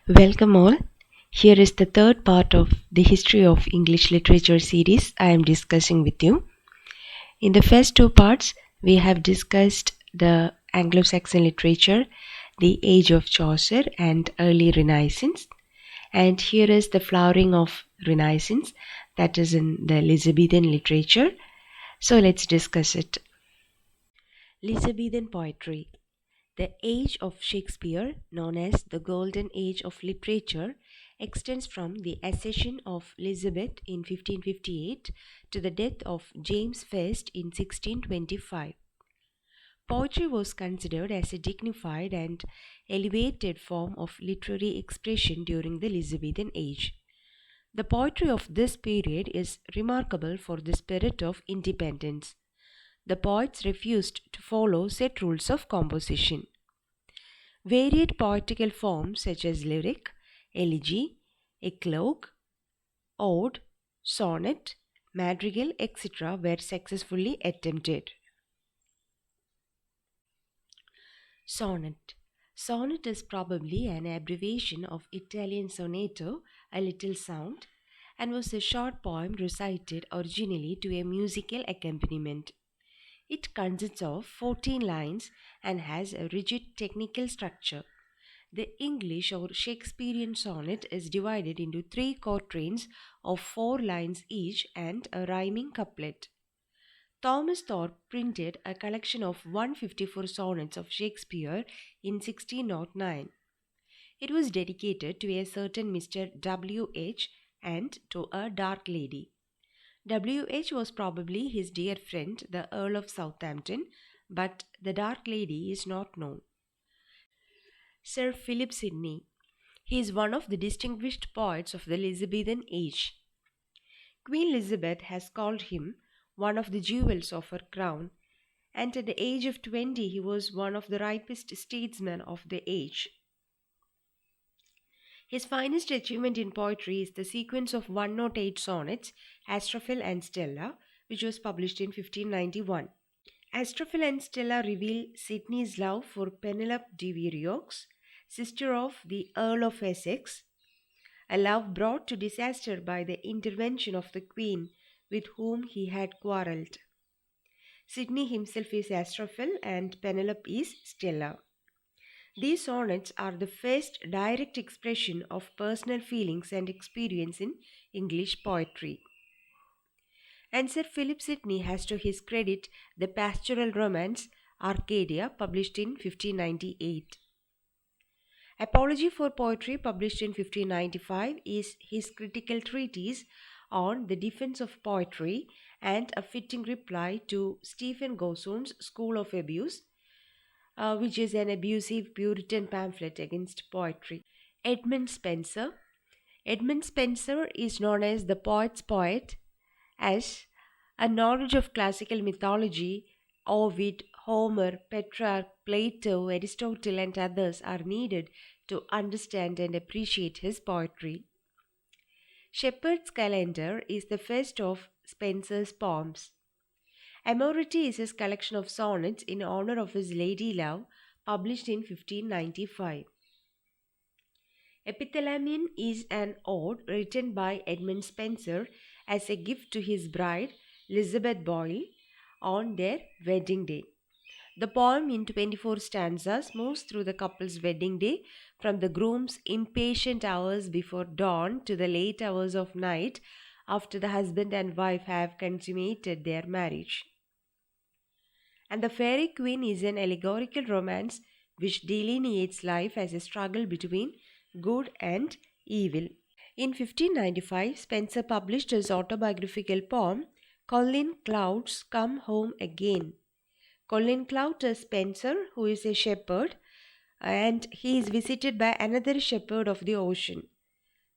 Welcome all. Here is the third part of the History of English Literature series I am discussing with you. In the first two parts, we have discussed the Anglo-Saxon literature, the age of Chaucer and early Renaissance. And here is the flowering of Renaissance, that is in the Elizabethan literature. So let's discuss it. Elizabethan poetry. The age of Shakespeare, known as the Golden Age of Literature, extends from the accession of Elizabeth in 1558 to the death of James I in 1625. Poetry was considered as a dignified and elevated form of literary expression during the Elizabethan age. The poetry of this period is remarkable for the spirit of independence. The poets refused to follow set rules of composition. Varied poetical forms such as lyric, elegy, eclogue, ode, sonnet, madrigal, etc. were successfully attempted. Sonnet. Sonnet is probably an abbreviation of Italian sonetto, a little sound, and was a short poem recited originally to a musical accompaniment. It consists of 14 lines and has a rigid technical structure. The English or Shakespearean sonnet is divided into three quatrains of 4 lines each and a rhyming couplet. Thomas Thorpe printed a collection of 154 sonnets of Shakespeare in 1609. It was dedicated to a certain Mr. W.H. and to a dark lady. W.H. was probably his dear friend, the Earl of Southampton, but the dark lady is not known. Sir Philip Sidney. He is one of the distinguished poets of the Elizabethan age. Queen Elizabeth has called him one of the jewels of her crown, and at the age of 20 he was one of the ripest statesmen of the age. His finest achievement in poetry is the sequence of 108 sonnets, Astrophel and Stella, which was published in 1591. Astrophel and Stella reveal Sidney's love for Penelope de Villefort, sister of the Earl of Essex, a love brought to disaster by the intervention of the Queen with whom he had quarrelled. Sidney himself is Astrophel and Penelope is Stella. These sonnets are the first direct expression of personal feelings and experience in English poetry. And Sir Philip Sidney has to his credit the pastoral romance Arcadia, published in 1598. Apology for Poetry, published in 1595, is his critical treatise on the defense of poetry and a fitting reply to Stephen Gossoon's School of Abuse, which is an abusive Puritan pamphlet against poetry. Edmund Spenser. Edmund Spenser is known as the poet's poet, as a knowledge of classical mythology, Ovid, Homer, Petrarch, Plato, Aristotle, and others are needed to understand and appreciate his poetry. Shepherd's Calendar is the first of Spenser's poems. Amority is his collection of sonnets in honor of his lady love, published in 1595. Epithalamion is an ode written by Edmund Spenser as a gift to his bride, Elizabeth Boyle, on their wedding day. The poem, in 24 stanzas, moves through the couple's wedding day from the groom's impatient hours before dawn to the late hours of night after the husband and wife have consummated their marriage. And the Fairy Queen is an allegorical romance which delineates life as a struggle between good and evil. In 1595, Spenser published his autobiographical poem, Colin Cloud's Come Home Again. Colin Cloud is Spenser, who is a shepherd, and he is visited by another shepherd of the ocean,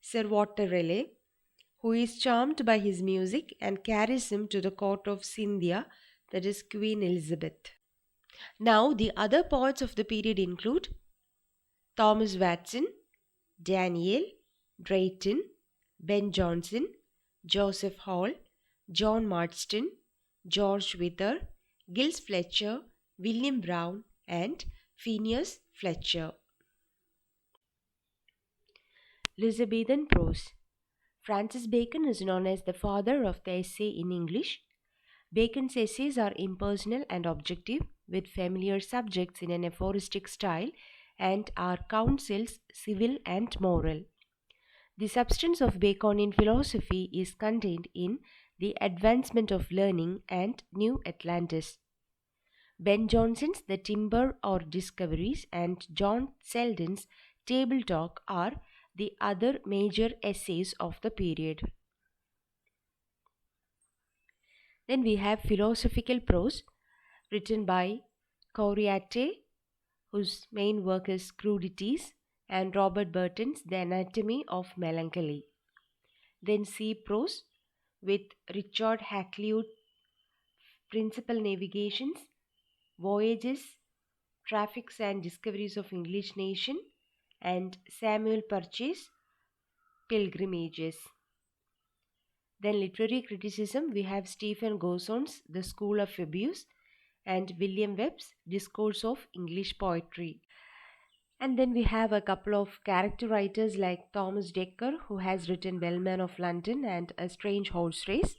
Sir Walter Raleigh, who is charmed by his music and carries him to the court of Cynthia, that is Queen Elizabeth. Now, the other poets of the period include Thomas Watson, Daniel, Drayton, Ben Jonson, Joseph Hall, John Marston, George Wither, Giles Fletcher, William Brown, and Phineas Fletcher. Elizabethan prose. Francis Bacon is known as the father of the essay in English. Bacon's essays are impersonal and objective, with familiar subjects in an aphoristic style, and are counsels civil and moral. The substance of Baconian philosophy is contained in The Advancement of Learning and New Atlantis. Ben Jonson's The Timber or Discoveries and John Selden's Table Talk are the other major essays of the period. Then we have philosophical prose written by Coryate, whose main work is Crudities, and Robert Burton's The Anatomy of Melancholy. Then sea prose with Richard Hakluyt, Principal Navigations, Voyages, Traffics and Discoveries of English Nation, and Samuel Purchase, Pilgrimages. Then literary criticism, we have Stephen Goson's The School of Abuse and William Webb's Discourse of English Poetry. And then we have a couple of character writers like Thomas Dekker, who has written Bellman of London and A Strange Horse Race,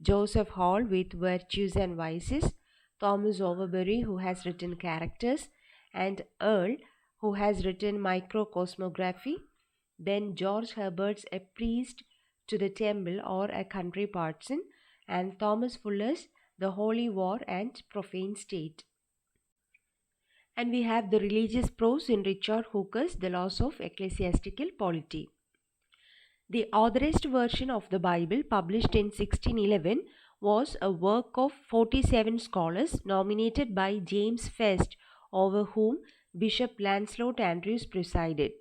Joseph Hall with Virtues and Vices, Thomas Overbury, who has written Characters, and Earle, who has written Microcosmography, then George Herbert's A Priest to the Temple or A Country Parson, and Thomas Fuller's The Holy War and Profane State. And we have the religious prose in Richard Hooker's The Laws of Ecclesiastical Polity. The authorized version of the Bible, published in 1611, was a work of 47 scholars nominated by James Fest, over whom Bishop Lancelot Andrews presided.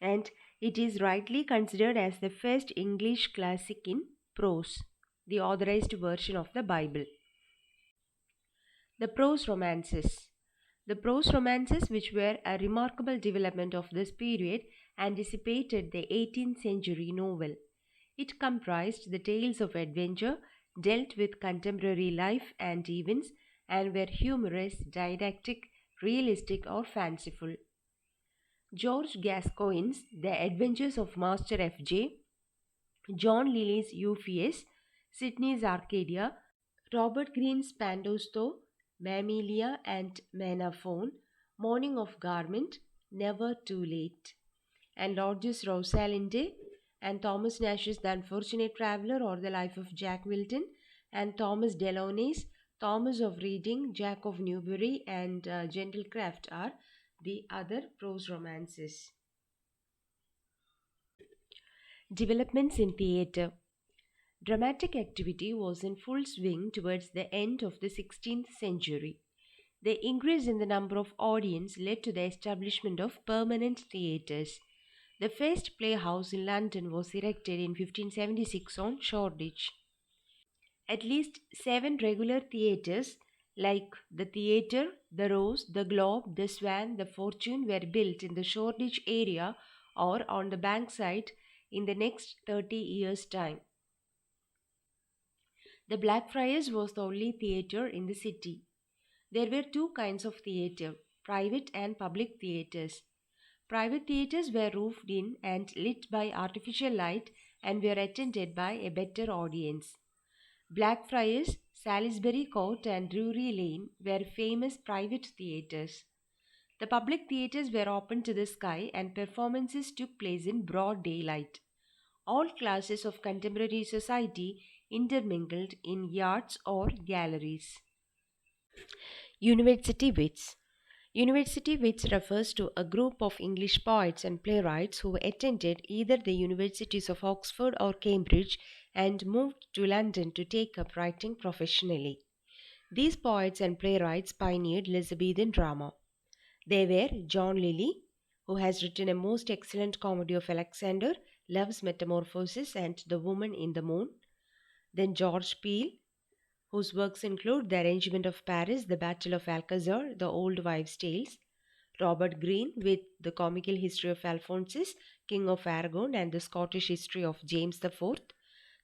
And it is rightly considered as the first English classic in prose, the authorized version of the Bible. The prose romances. The prose romances, which were a remarkable development of this period, anticipated the 18th century novel. It comprised the tales of adventure, dealt with contemporary life and events, and were humorous, didactic, realistic, or fanciful. George Gascoigne's The Adventures of Master F.J., John Lilly's Euphues, Sidney's Arcadia, Robert Greene's Pandosto, Mammalia and Menaphone, Morning of Garment, Never Too Late, and Lodge's Rosalinde, and Thomas Nash's The Unfortunate Traveller or The Life of Jack Wilton, and Thomas Delaunay's Thomas of Reading, Jack of Newbury, and Gentlecraft are the other prose romances. Developments in theatre. Dramatic activity was in full swing towards the end of the 16th century. The increase in the number of audience led to the establishment of permanent theatres. The first playhouse in London was erected in 1576 on Shoreditch. At least 7 regular theatres like the Theatre, the Rose, the Globe, the Swan, the Fortune were built in the Shoreditch area or on the Bankside in the next 30 years' time. The Blackfriars was the only theatre in the city. There were 2 kinds of theatre, private and public theatres. Private theatres were roofed in and lit by artificial light and were attended by a better audience. Blackfriars, Salisbury Court and Drury Lane were famous private theatres. The public theatres were open to the sky and performances took place in broad daylight. All classes of contemporary society intermingled in yards or galleries. University Wits. University Wits refers to a group of English poets and playwrights who attended either the universities of Oxford or Cambridge and moved to London to take up writing professionally. These poets and playwrights pioneered Elizabethan drama. They were John Lilly, who has written a most excellent comedy of Alexander, Love's Metamorphosis, and The Woman in the Moon. Then George Peele, whose works include The Arrangement of Paris, The Battle of Alcazar, The Old Wives' Tales. Robert Greene with The Comical History of Alphonsus, King of Aragon, and The Scottish History of James IV.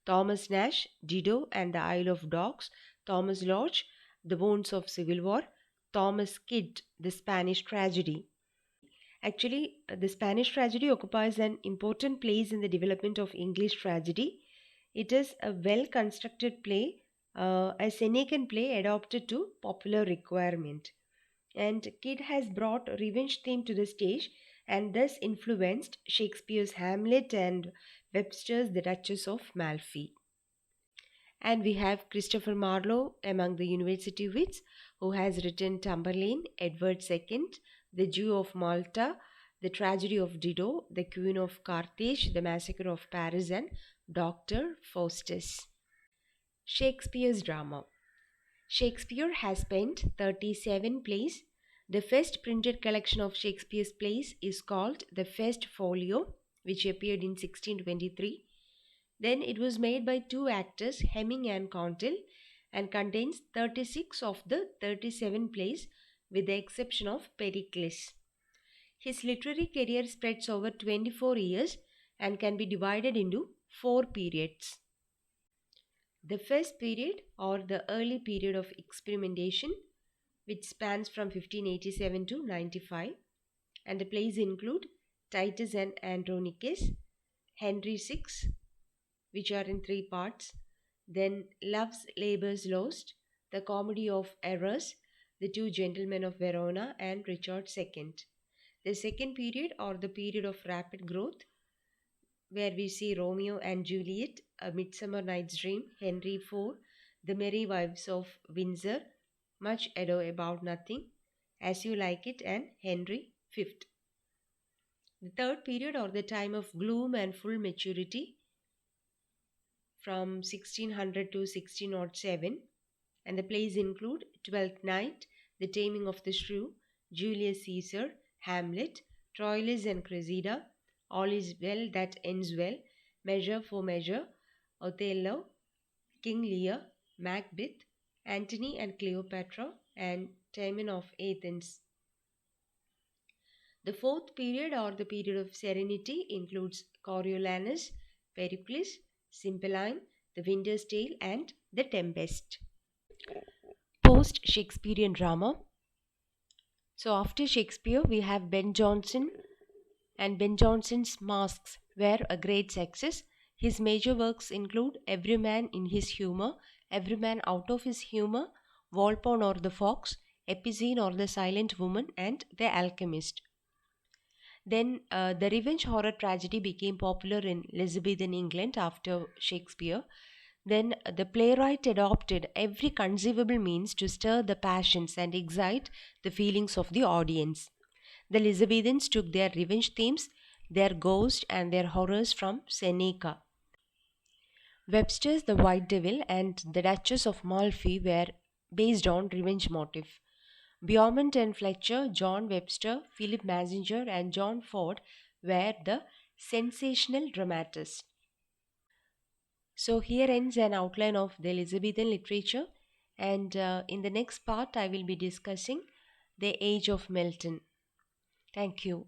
Thomas Nash, Dido and the Isle of Dogs. Thomas Lodge, The Wounds of Civil War. Thomas Kyd, The Spanish Tragedy. Actually, the Spanish tragedy occupies an important place in the development of English tragedy. It is a well constructed play, a Senecan play adapted to popular requirement. And Kidd has brought revenge theme to the stage and thus influenced Shakespeare's Hamlet and Webster's The Duchess of Malfi. And we have Christopher Marlowe among the university wits, who has written Tamburlaine, Edward II, The Jew of Malta, The Tragedy of Dido, The Queen of Carthage, The Massacre of Paris, and Dr. Faustus. Shakespeare's drama. Shakespeare has penned 37 plays. The first printed collection of Shakespeare's plays is called the First Folio, which appeared in 1623. Then it was made by two actors, Hemming and Countil, and contains 36 of the 37 plays with the exception of Pericles. His literary career spreads over 24 years and can be divided into four periods. The first period, or the early period of experimentation, which spans from 1587 to 95, and the plays include Titus and Andronicus, Henry VI, which are in three parts, then Love's Labour's Lost, The Comedy of Errors, The Two Gentlemen of Verona, and Richard II. The second period, or the period of rapid growth, where we see Romeo and Juliet, A Midsummer Night's Dream, Henry IV, The Merry Wives of Windsor, Much Ado About Nothing, As You Like It, and Henry V. The third period, or the time of gloom and full maturity, from 1600 to 1607, and the plays include Twelfth Night, The Taming of the Shrew, Julius Caesar, Hamlet, Troilus and Cressida, All is Well That Ends Well, Measure for Measure, Othello, King Lear, Macbeth, Antony and Cleopatra, and Timon of Athens. The fourth period, or the period of serenity, includes Coriolanus, Pericles, Cymbeline, The Winter's Tale, and The Tempest. Post Shakespearean drama. So, after Shakespeare, we have Ben Jonson, and Ben Jonson's Masks were a great success. His major works include Every Man in His Humour, Every Man Out of His Humour, Volpone or the Fox, Epicene or the Silent Woman, and The Alchemist. Then the revenge horror tragedy became popular in Elizabethan England after Shakespeare. Then the playwright adopted every conceivable means to stir the passions and excite the feelings of the audience. The Elizabethans took their revenge themes, their ghosts, and their horrors from Seneca. Webster's The White Devil and The Duchess of Malfi were based on revenge motive. Beaumont and Fletcher, John Webster, Philip Massinger, and John Ford were the sensational dramatists. So, here ends an outline of the Elizabethan literature, and in the next part, I will be discussing the age of Milton. Thank you.